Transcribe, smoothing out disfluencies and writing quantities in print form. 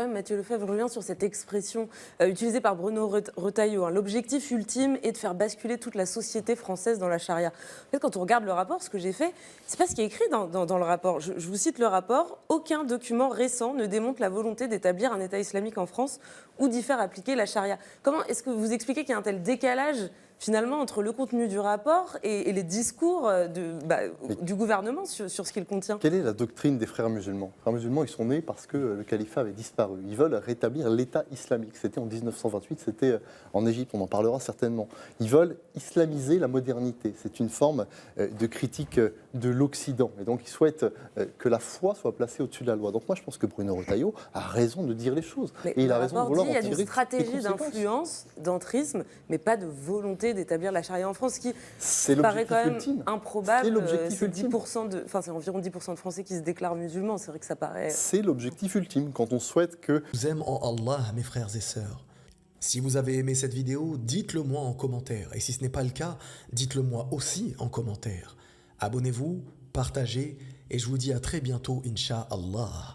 Mathieu Lefebvre, je reviens sur cette expression utilisée par Bruno Retailleau. L'objectif ultime est de faire basculer toute la société française dans la charia. En fait, quand on regarde le rapport, ce que j'ai fait, c'est pas ce qui est écrit dans le rapport. Je vous cite le rapport. Aucun document récent ne démontre la volonté d'établir un État islamique en France ou d'y faire appliquer la charia. Comment est-ce que vous expliquez qu'il y a un tel décalage finalement entre le contenu du rapport et les discours du gouvernement sur ce qu'il contient? Quelle est la doctrine des frères musulmans? Les frères musulmans, ils sont nés parce que le califat avait disparu. Ils veulent rétablir l'État islamique. C'était en 1928, c'était en Égypte, on en parlera certainement. Ils veulent islamiser la modernité. C'est une forme de critique de l'Occident. Et donc, ils souhaitent que la foi soit placée au-dessus de la loi. Donc moi, je pense que Bruno Retailleau a raison de dire les choses. Mais et il a raison de vouloir en tirer. Il y a une stratégie d'influence, d'entrisme, mais pas de volonté d'établir la charia en France, qui paraît quand même improbable. C'est environ 10% de Français qui se déclarent musulmans. C'est vrai que ça paraît... C'est l'objectif ultime quand on souhaite que... Je vous aime en Allah, mes frères et sœurs. Si vous avez aimé cette vidéo, dites-le moi en commentaire. Et si ce n'est pas le cas, dites-le moi aussi en commentaire. Abonnez-vous, partagez, et je vous dis à très bientôt, Inch'Allah.